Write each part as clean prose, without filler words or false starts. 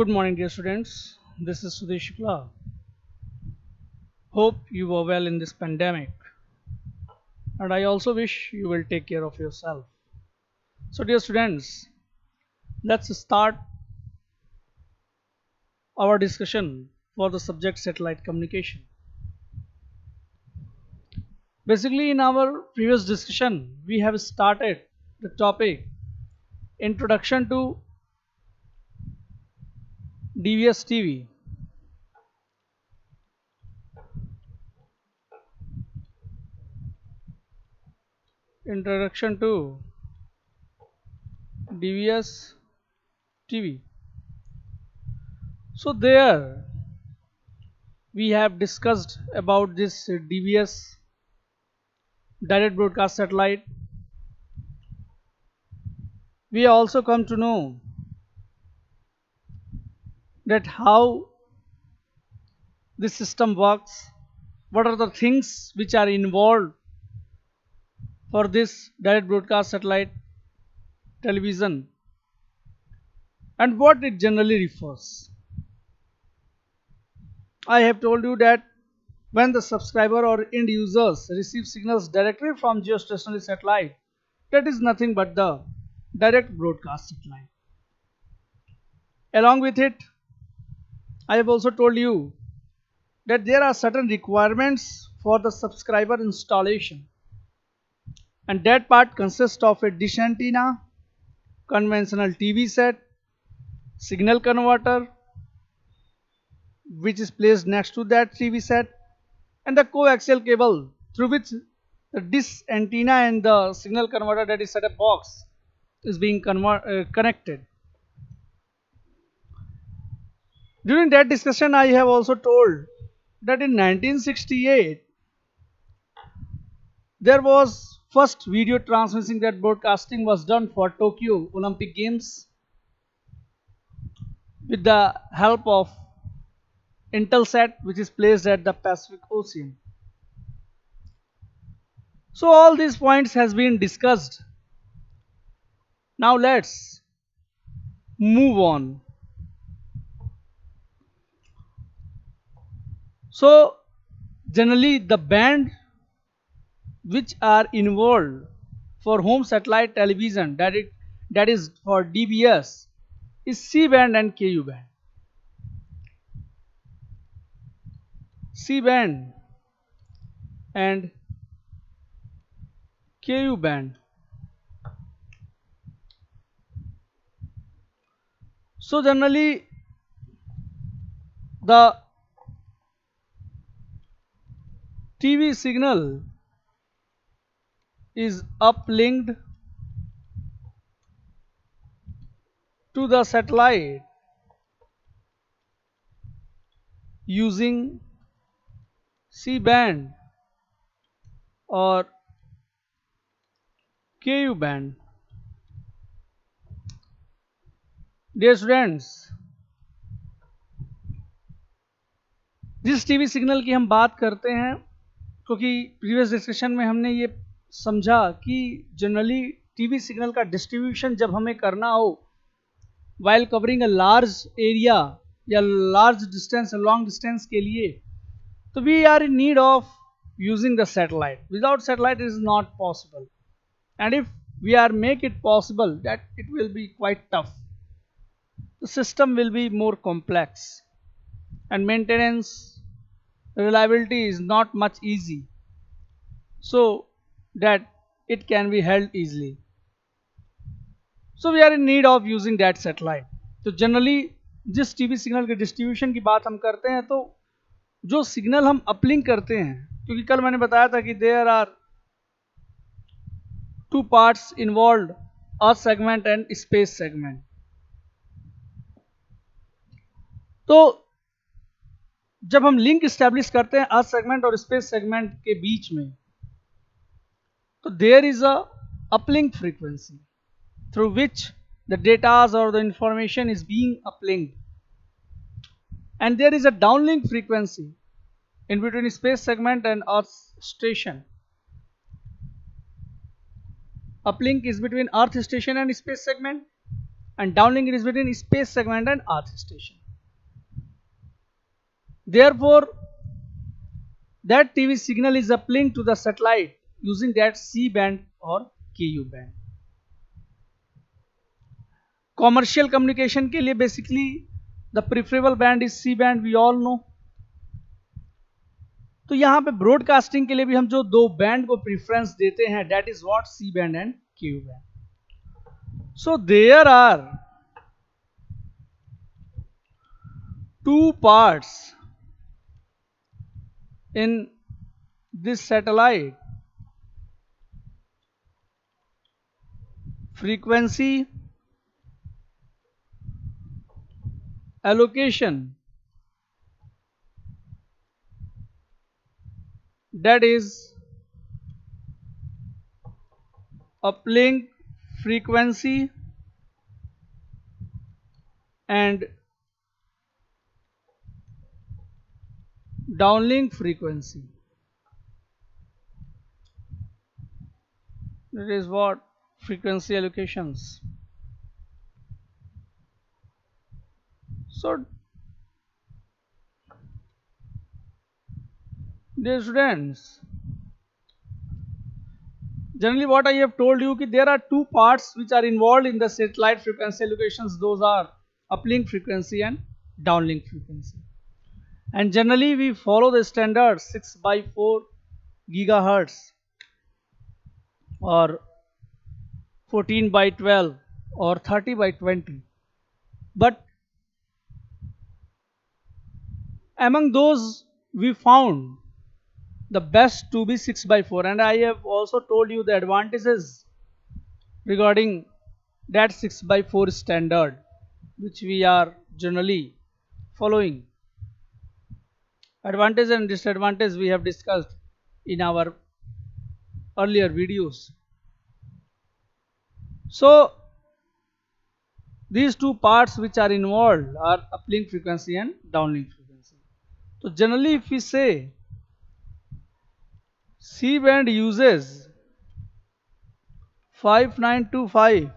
Good morning, dear students. This is Sudesh Shukla. Hope you were well in this pandemic, and I also wish you will take care of yourself. So, dear students, let's start our discussion for the subject satellite communication. Basically, in our previous discussion, we have started the topic Introduction to DVS TV. Introduction to DVS TV. So, there we have discussed about this DVS direct broadcast satellite. We also come to know that how this system works, what are the things which are involved for this direct broadcast satellite television, and what it generally refers. I have told you that when the subscriber or end users receive signals directly from geostationary satellite, that is nothing but the direct broadcast satellite. Along with it, I have also told you that there are certain requirements for the subscriber installation, and that part consists of a dish antenna, conventional TV set, signal converter which is placed next to that TV set, and the coaxial cable through which the dish antenna and the signal converter, that is set-up box, is being connected. During that discussion, I have also told that in 1968 there was first video transmitting that broadcasting was done for Tokyo Olympic Games with the help of Intelsat, which is placed at the Pacific Ocean. So all these points has been discussed. Now let's move on. So generally the band which are involved for home satellite television, that is for DBS, is C band and KU band. C band and KU band. So generally the TV signal is uplinked to the satellite using C band or KU band. Dear students, जिस TV signal की हम बात करते हैं, क्योंकि previous discussion में हमने ये समझा कि जनरली टीवी सिग्नल का डिस्ट्रीब्यूशन जब हमें करना हो while covering a large area या लार्ज डिस्टेंस, लॉन्ग डिस्टेंस के लिए, तो we are in need of using the satellite. Without satellite is not possible, and if we are make it possible, that it will be quite tough. The system will be more complex and maintenance reliability is not much easy, so that it can be held easily. So we are in need of using that satellite. तो generally जिस TV signal के distribution की बात हम करते हैं, तो जो सिग्नल हम अपलिंक करते हैं, क्योंकि कल मैंने बताया था कि there are two parts involved, earth segment and space segment. तो जब हम लिंक स्टैब्लिश करते हैं अर्थ सेगमेंट और स्पेस सेगमेंट के बीच में, तो there is a uplink frequency through which the datas और the information is being uplinked, and there is a downlink frequency in between space segment and earth station. Uplink is between earth station and space segment, and downlink is between space segment and earth station. Therefore, that TV signal is uplink to the satellite using that C band or Ku band. Commercial communication के लिए basically the preferable band is C band, we all know. तो यहां पे broadcasting के लिए भी हम जो दो बैंड को प्रेफरेंस देते हैं, that is what C band and Ku band. So there are two parts in this satellite: frequency allocation, that is uplink frequency and downlink frequency. That is what frequency allocations. So dear students, generally what I have told you, there are two parts which are involved in the satellite frequency allocations. Those are uplink frequency and downlink frequency. And generally we follow the standard 6 by 4 gigahertz or 14 by 12 or 30 by 20. But among those we found the best to be 6 by 4, and I have also told you the advantages regarding that 6 by 4 standard which we are generally following. Advantage and disadvantage we have discussed in our earlier videos. So these two parts which are involved are uplink frequency and downlink frequency. So generally if we say C band uses 5925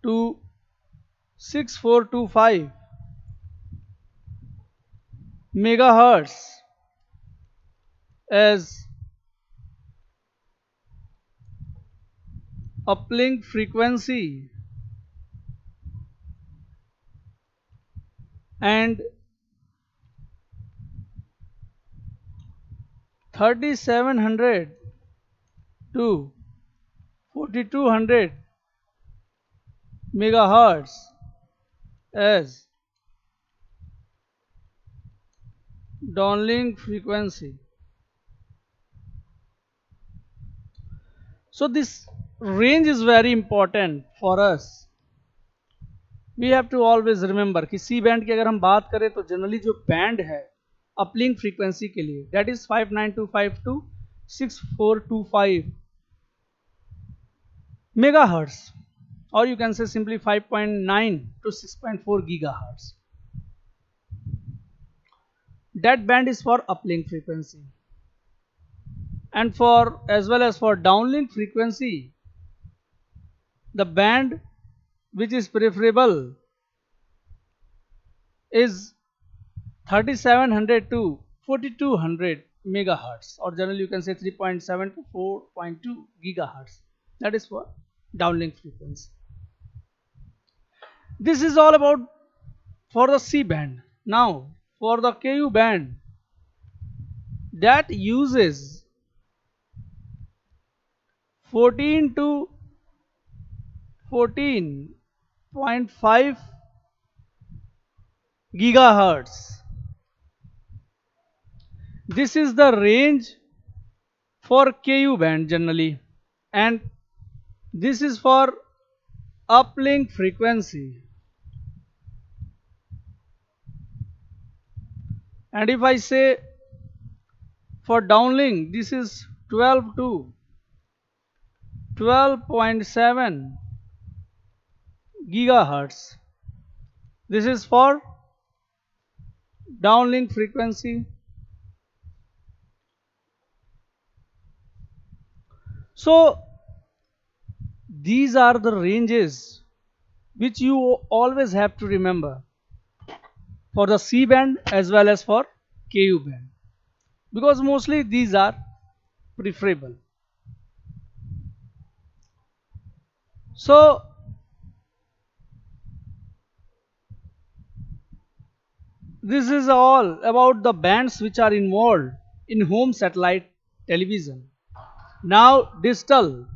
to 6425 megahertz as uplink frequency and 3700 to 4200 megahertz as downlink frequency. So this range is very important for us. We have to always remember कि C band की अगर हम बात करें तो generally जो band है uplink frequency के लिए, that is 5925 to 6425 megahertz, or you can say simply 5.9 to 6.4 gigahertz. That band is for uplink frequency. And for as well as for downlink frequency, the band which is preferable is 3700 to 4200 megahertz, or generally you can say 3.7 to 4.2 gigahertz. That is for downlink frequency. This is all about for the C band. Now for the Ku band, that uses 14 to 14.5 gigahertz. This is the range for Ku band generally, and this is for uplink frequency. And if I say for downlink, this is 12 to 12.7 gigahertz. This is for downlink frequency. So these are the ranges which you always have to remember for the C band as well as for Ku band, because mostly these are preferable. So this is all about the bands which are involved in home satellite television. Now digital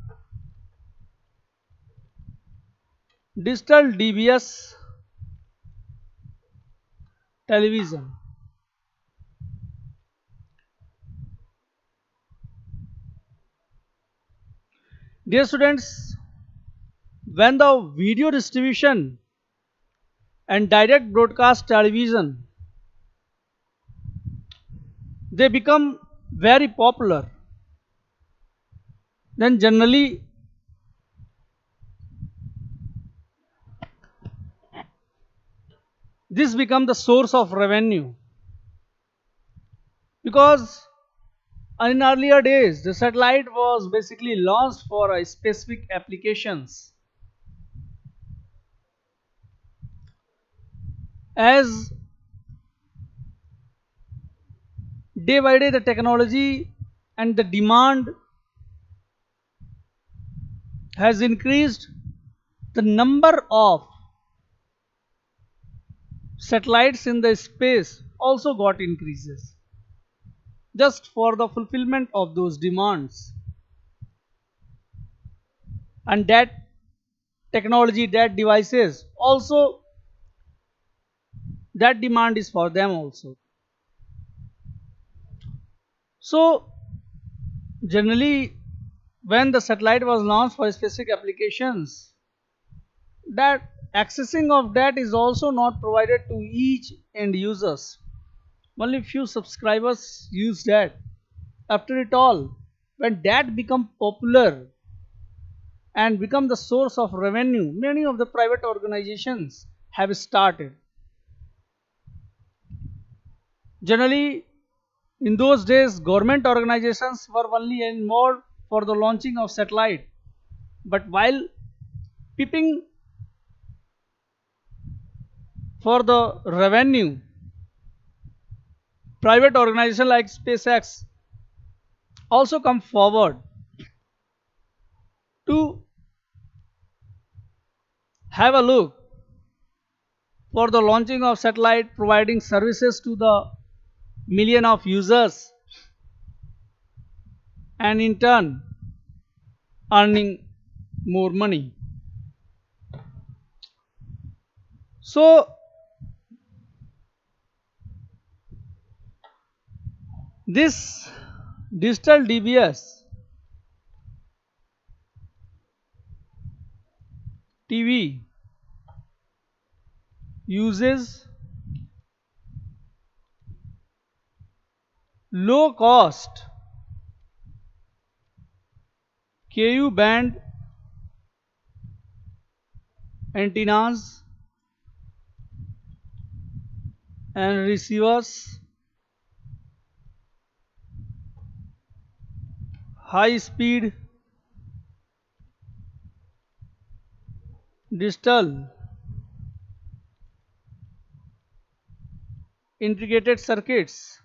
DBS television. Dear students, when the video distribution and direct broadcast television, they become very popular, then generally this become the source of revenue, because in earlier days the satellite was basically launched for a specific applications. As day by day the technology and the demand has increased, the number of satellites in the space also got increases just for the fulfillment of those demands. And that technology, that devices also, that demand is for them also. So generally when the satellite was launched for specific applications, that accessing of that is also not provided to each end users. Only few subscribers use that. After it all, when that become popular and become the source of revenue, many of the private organizations have started. Generally, in those days, government organizations were only involved for the launching of satellite. But while peeping for the revenue, private organizations like SpaceX also come forward to have a look for the launching of satellite, providing services to the million of users, and in turn earning more money. So this digital DBS TV uses low cost Ku band antennas and receivers, high speed digital integrated circuits.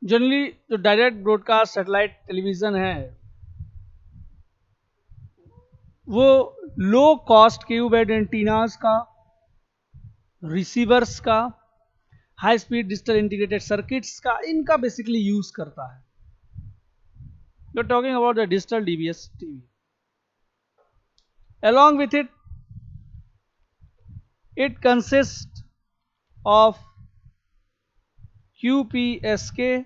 Generally जो direct broadcast satellite television है वो low cost Ku band antennas का, receivers का, high speed digital integrated circuits का, इनका basically use करता है. You are talking about the digital DBS TV. Along with it, it consists of QPSK,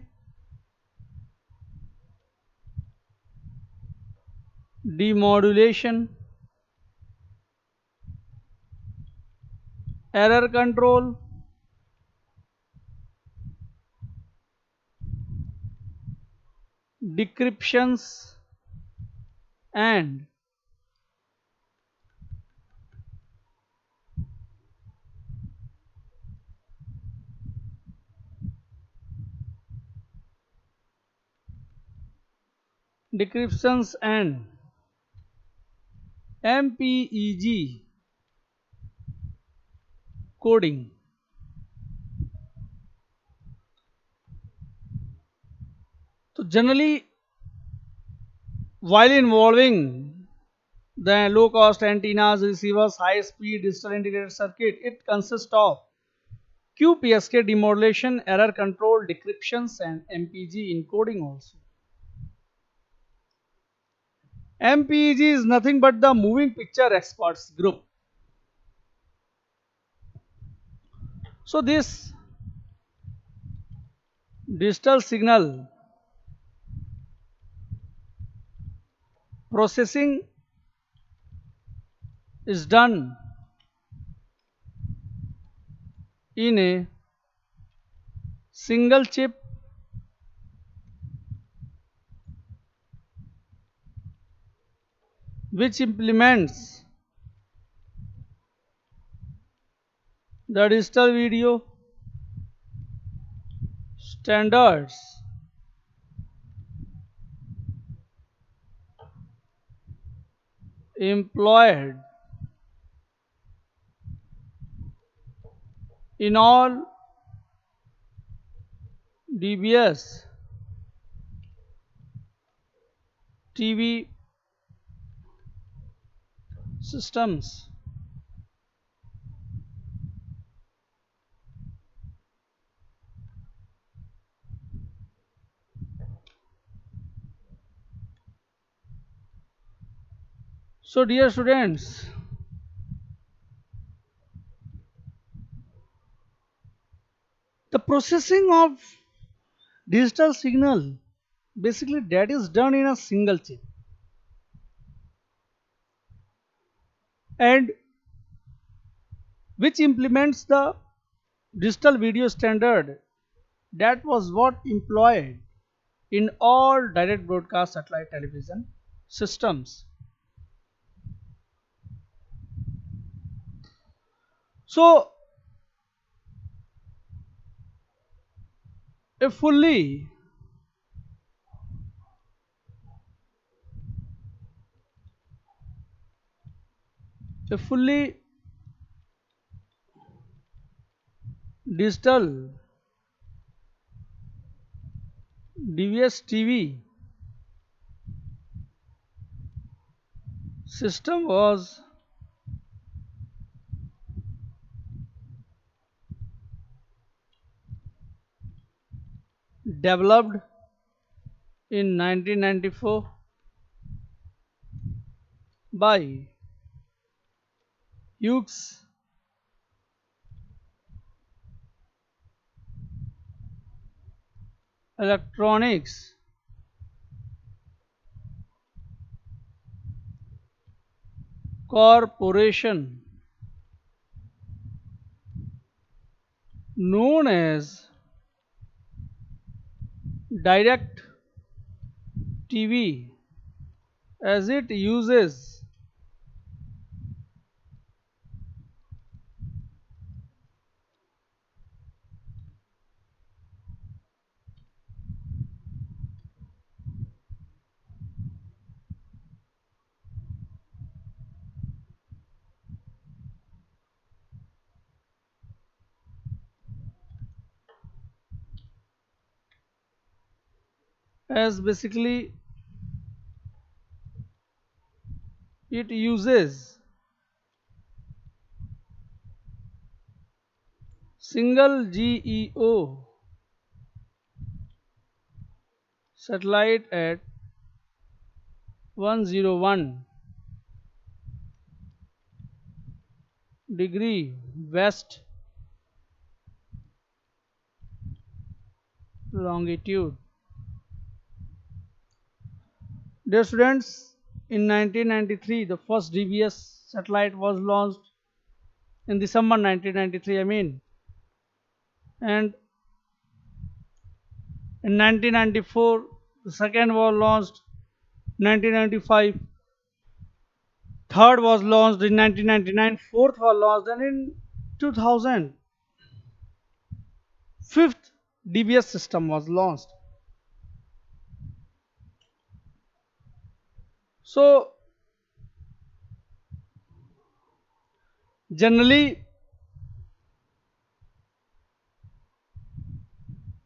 demodulation, error control, decryptions, and decryptions and MPEG coding. So generally, while involving the low cost antennas, receivers, high speed digital integrated circuit, it consists of QPSK demodulation, error control, decryptions and MPG encoding also. MPEG is nothing but the moving picture experts group. So this digital signal processing is done in a single chip which implements the digital video standards employed in all DBS TV systems. So dear students, the processing of digital signal basically that is done in a single chip, and which implements the digital video standard that was what employed in all direct broadcast satellite television systems. So a fully a fully digital DVS TV system was developed in 1994 by Hughes Electronics Corporation, known as Direct TV, as it uses as basically it uses single GEO satellite at 101 degree west longitude. Dear students, in 1993 the first DBS satellite was launched in December 1993, and in 1994 the second was launched, 1995 third was launched, in 1999 fourth was launched, and in 2000 fifth DBS system was launched. So generally,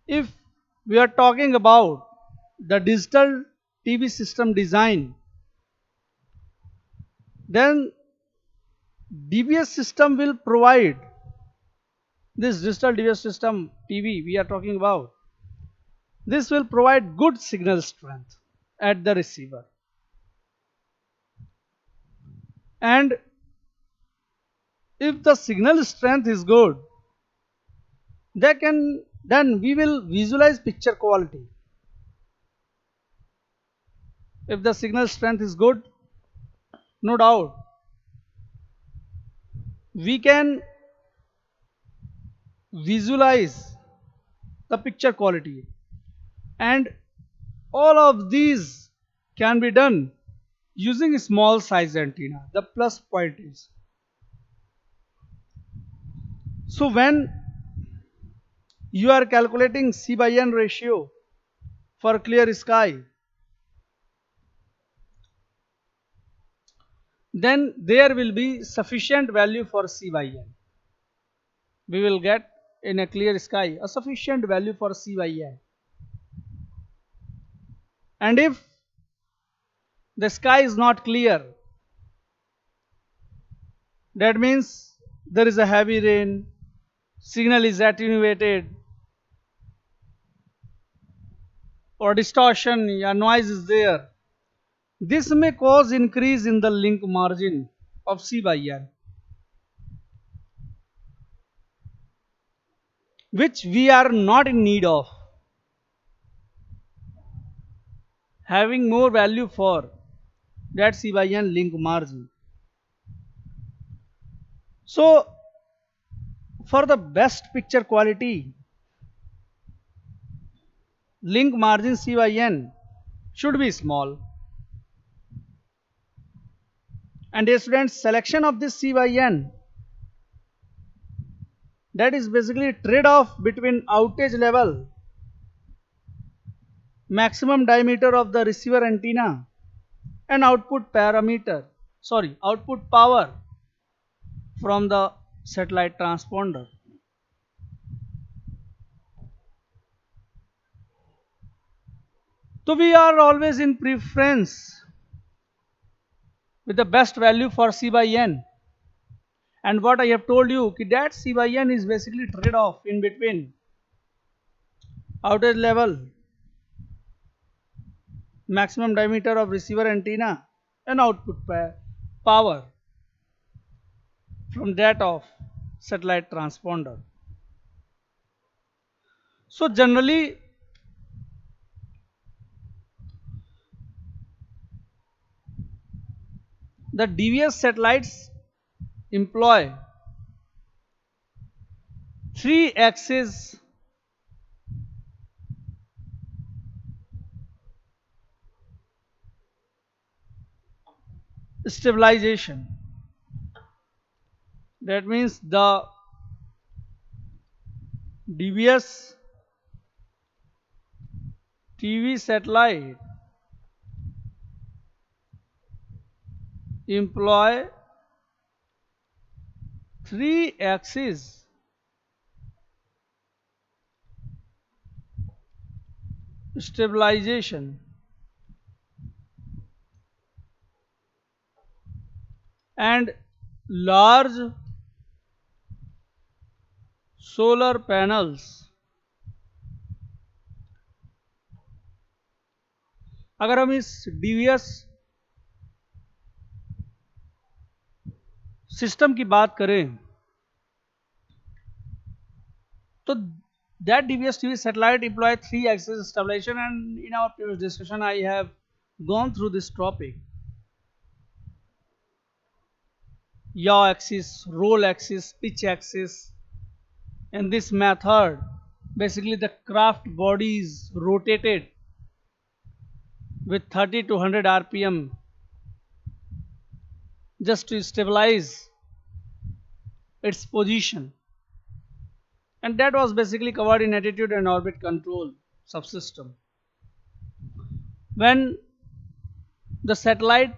if we are talking about the digital TV system design, then DBS system will provide, this digital DBS system TV we are talking about, this will provide good signal strength at the receiver, and if the signal strength is good, then we will visualize picture quality. If the signal strength is good, no doubt we can visualize the picture quality, and all of these can be done using a small size antenna. The plus point is, so when you are calculating C by N ratio for clear sky, then there will be sufficient value for C by N. We will get in a clear sky a sufficient value for C by N. And if the sky is not clear, that means there is a heavy rain, signal is attenuated, or distortion or noise is there. This may cause increase in the link margin of C by N, which we are not in need of. Having more value for that C by N link margin. So for the best picture quality, link margin C by N should be small. And a student's selection of this C by N, that is basically trade-off between outage level, maximum diameter of the receiver antenna, and output power from the satellite transponder. So we are always in preference with the best value for C by N. And what I have told you, that C by N is basically trade-off in between outage level, maximum diameter of receiver antenna, and output power from that of satellite transponder. So generally, the DVS satellites employ 3-axis stabilization. That means the DVS TV satellite employ 3-axis stabilization, and large solar panels. अगर हम इस DVS system की बात करें तो that DVS TV satellite employ 3-axis stabilization, and in our previous discussion I have gone through this topic. Yaw axis, roll axis, pitch axis. In this method, basically the craft body is rotated with 30 to 100 RPM just to stabilize its position, and that was basically covered in attitude and orbit control subsystem. When the satellite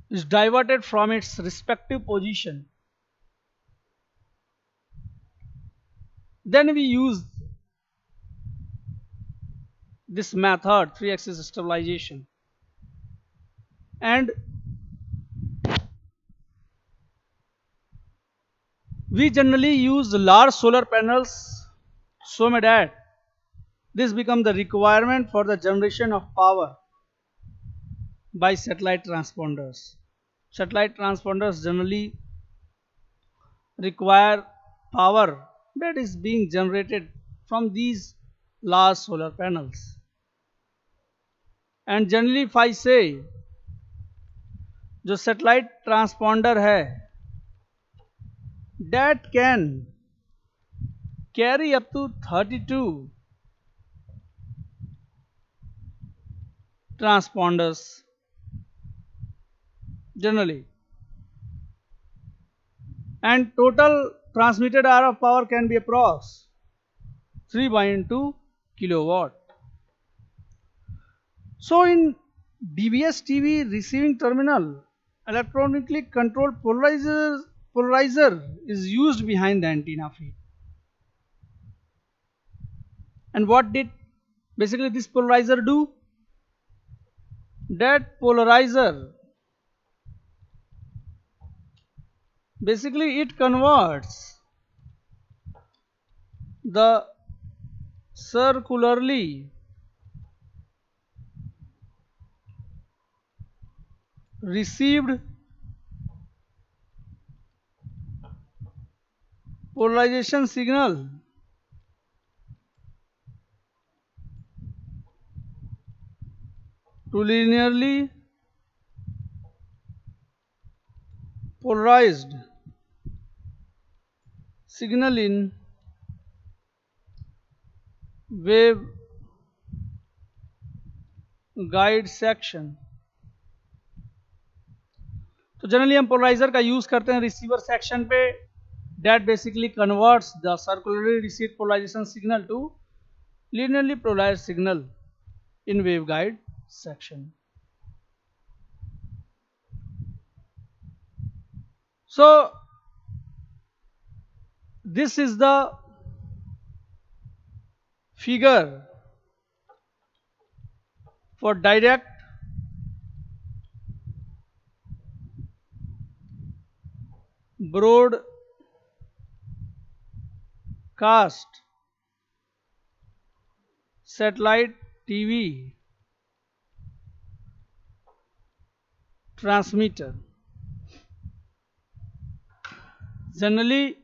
is diverted from its respective position. Then we use this method, 3-axis stabilization, and we generally use large solar panels so that this becomes the requirement for the generation of power by satellite transponders. Satellite transponders generally require power that is being generated from these large solar panels. And generally if I say जो satellite transponder है that can carry up to 32 transponders generally, and total transmitted hour of power can be approx 3.2 kilowatt. So in DBS TV receiving terminal, electronically controlled polarizer is used behind the antenna feed. And what did basically this polarizer do? That polarizer basically it converts the circularly received polarization signal to linearly polarized signal in wave guide section. तो generally हम polariser का use करते हैं receiver section पे, that basically converts the circularly received polarization signal to linearly polarized signal in waveguide section. So this is the figure for direct broadcast satellite TV transmitter. Generally,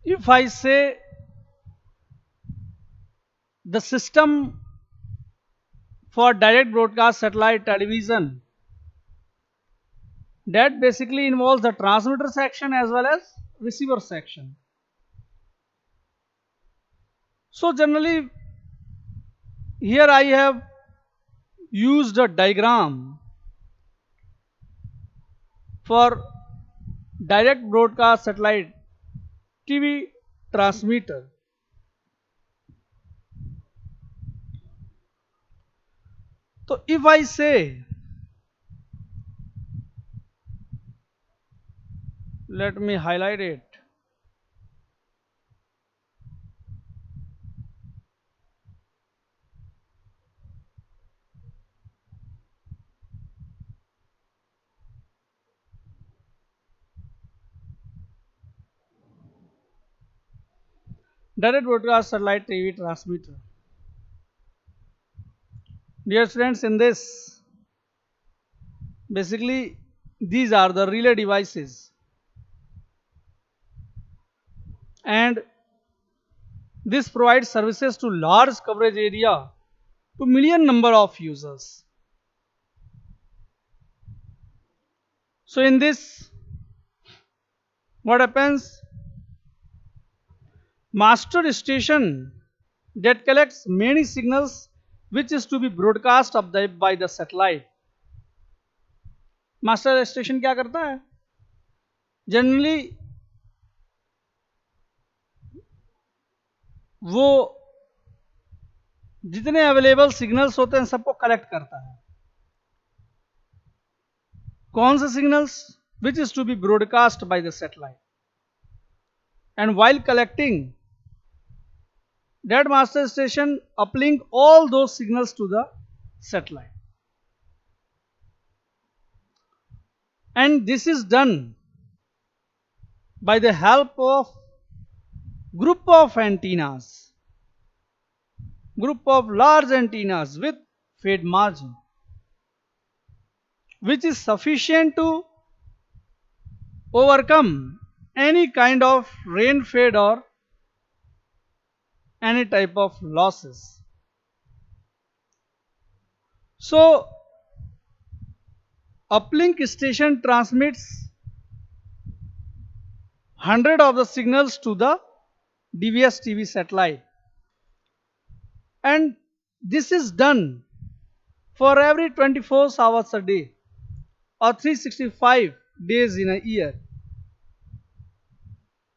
if I say the system for direct broadcast satellite television, that basically involves the transmitter section as well as receiver section. So generally here I have used a diagram for direct broadcast satellite TV transmitter. So if I say, let me highlight it. Direct broadcast satellite TV transmitter. Dear friends, in this, basically these are the relay devices, and this provides services to large coverage area to million number of users. So in this, what happens? Master station that collects many signals which is to be broadcast by the satellite. Master station क्या करता है? Generally वो जितने available signals होते हैं सबको collect करता है। कौन से signals? Which is to be broadcast by the satellite, and while collecting, that master station uplink all those signals to the satellite, and this is done by the help of group of antennas, group of large antennas with fade margin, which is sufficient to overcome any kind of rain fade or any type of losses. So uplink station transmits 100 of the signals to the DVS TV satellite, and this is done for every 24 hours a day or 365 days in a year.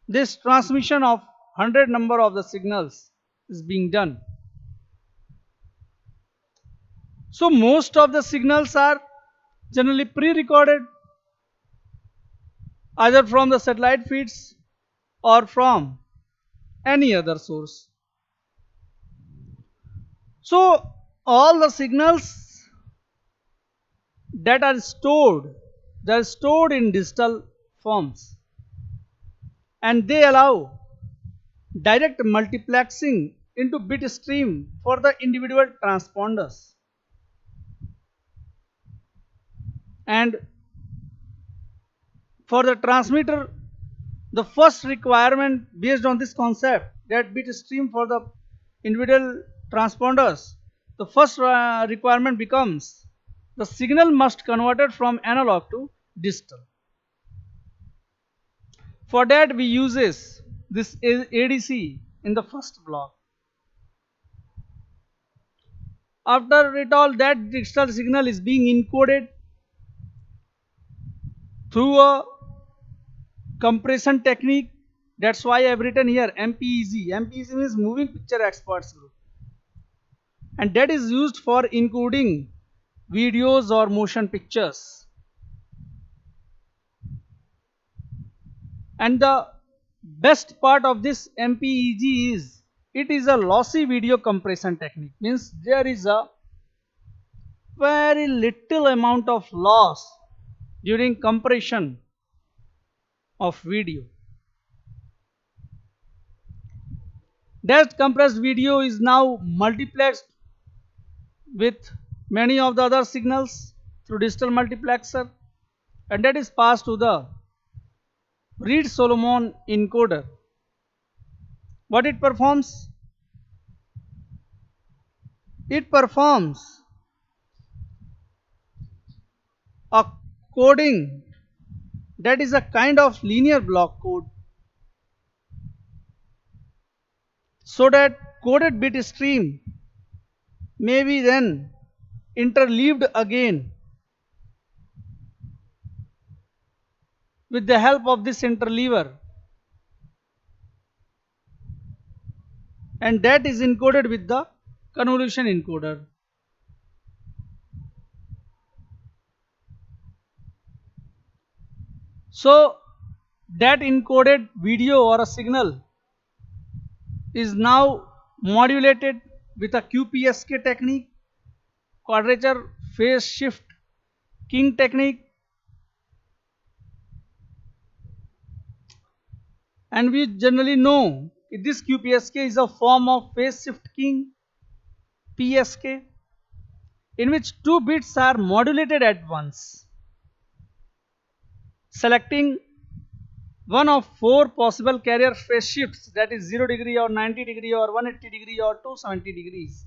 This transmission of 100 number of the signals is being done. So most of the signals are generally pre-recorded either from the satellite feeds or from any other source. So all the signals that are stored, they are stored in digital forms, and they allow direct multiplexing into bit stream for the individual transponders. And for the transmitter, the first requirement based on this concept, that bit stream for the individual transponders, the first requirement becomes the signal must converted from analog to digital. For that we uses this ADC in the first block. After it all, that digital signal is being encoded through a compression technique. That's why I've written here MPEG. MPEG means Moving Picture Experts Group, and that is used for encoding videos or motion pictures. And the best part of this MPEG is it is a lossy video compression technique, means there is a very little amount of loss during compression of video. That compressed video is now multiplexed with many of the other signals through digital multiplexer, and that is passed to the Reed-Solomon encoder. What it performs? It performs a coding that is a kind of linear block code, so that coded bit stream may be then interleaved again with the help of this interleaver, and that is encoded with the convolution encoder. So that encoded video or a signal is now modulated with a QPSK technique, quadrature phase shift king technique, and we generally know this QPSK is a form of phase shift king PSK, in which two bits are modulated at once, selecting one of four possible carrier phase shifts, that is 0 degree or 90 degree or 180 degree or 270 degrees.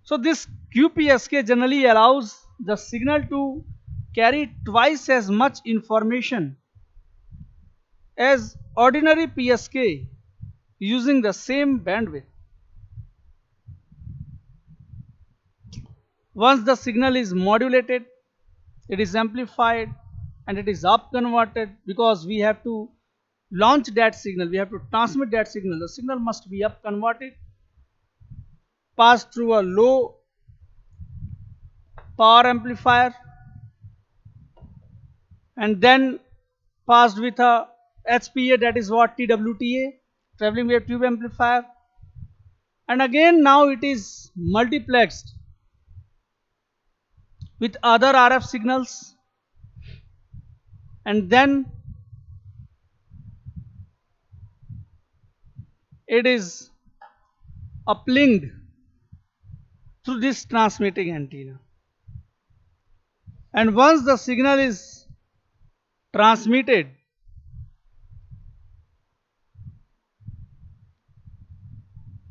So this QPSK generally allows the signal to carry twice as much information as ordinary PSK using the same bandwidth. Once the signal is modulated, it is amplified and it is up converted, because we have to launch that signal, we have to transmit that signal. The signal must be up converted, passed through a low power amplifier, and then passed with a HPA, that is what, TWTA, traveling wave tube amplifier, and again now it is multiplexed with other RF signals, and then it is uplinked through this transmitting antenna. And once the signal is transmitted,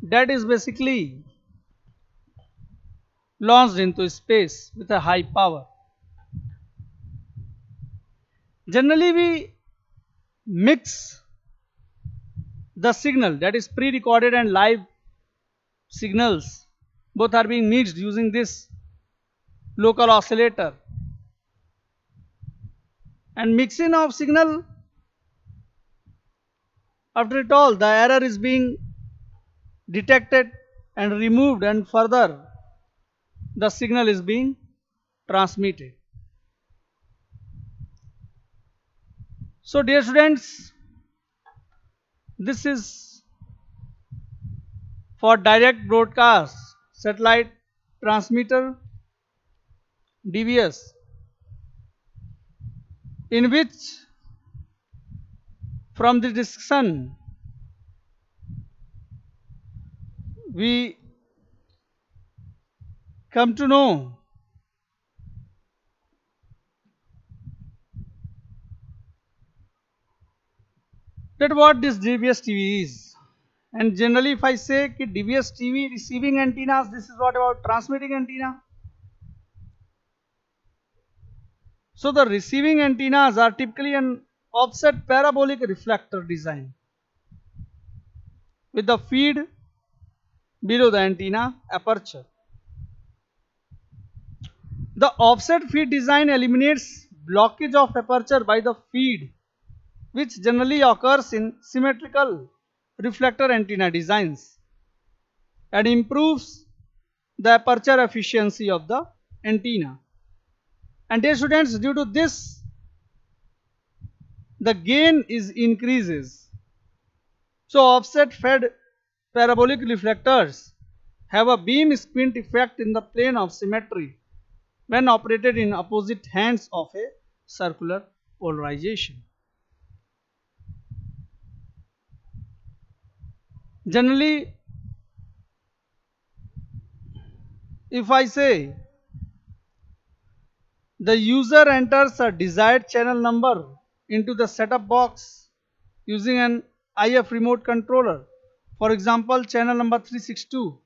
that is basically launched into space with a high power. Generally, we mix the signal, that is pre-recorded and live signals. Both are being mixed using this local oscillator. And mixing of signal, after it all, the error is being detected and removed, and further the signal is being transmitted. So dear students, this is for direct broadcast satellite transmitter DBS, in which from the discussion we come to know that what this DBS TV is. And generally, if I say कि DBS TV receiving antennas, this is what about transmitting antenna. So the receiving antennas are typically an offset parabolic reflector design with the feed below the antenna aperture. The offset feed design eliminates blockage of aperture by the feed, which generally occurs in symmetrical reflector antenna designs, and improves the aperture efficiency of the antenna. And dear students, due to this, the gain is increases. So offset fed parabolic reflectors have a beam squint effect in the plane of symmetry when operated in opposite hands of a circular polarization. Generally, if I say the user enters a desired channel number into the setup box using an IF remote controller, for example channel number 362,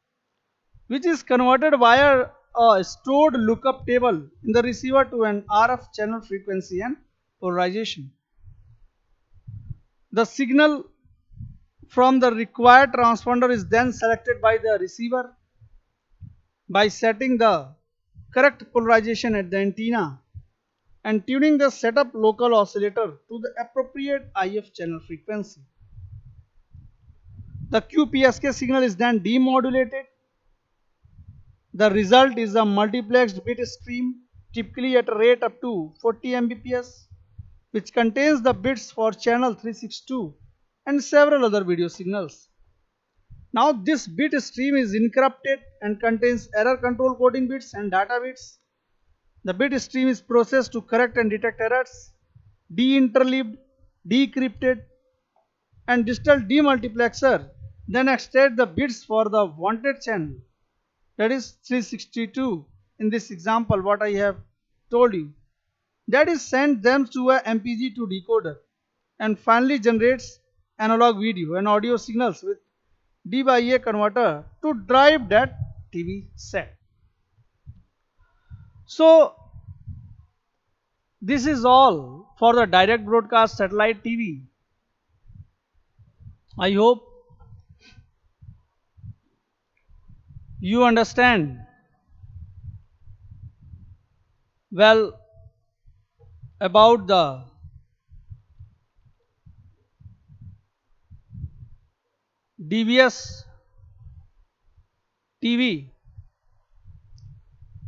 which is converted via a stored lookup table in the receiver to an RF channel frequency and polarization. The signal from the required transponder is then selected by the receiver by setting the correct polarization at the antenna and tuning the setup local oscillator to the appropriate IF channel frequency. The QPSK signal is then demodulated. The result is a multiplexed bit stream, typically at a rate up to 40 Mbps, which contains the bits for channel 362 and several other video signals. Now this bit stream is encrypted and contains error control coding bits and data bits. The bit stream is processed to correct and detect errors, de-interleaved, decrypted, and digital demultiplexer then extract the bits for the wanted channel, that is 362 in this example what I have told you. That is sent them to a MPG2 decoder and finally generates analog video and audio signals with D by A converter to drive that TV set. So this is all for the direct broadcast satellite TV. I hope you understand well about the DBS TV,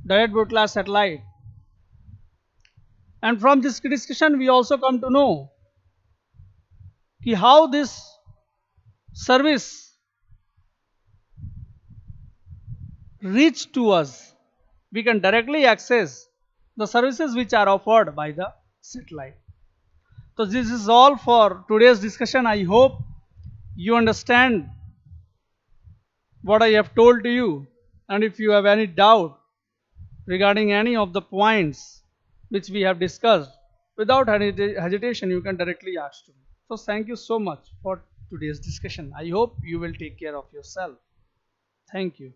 direct broadcast satellite. And from this discussion, we also come to know how this service reach to us. We can directly access the services which are offered by the satellite. So this is all for today's discussion. I hope you understand what I have told to you, and if you have any doubt regarding any of the points which we have discussed, without hesitation you can directly ask to me. So thank you so much for today's discussion. I hope you will take care of yourself. Thank you.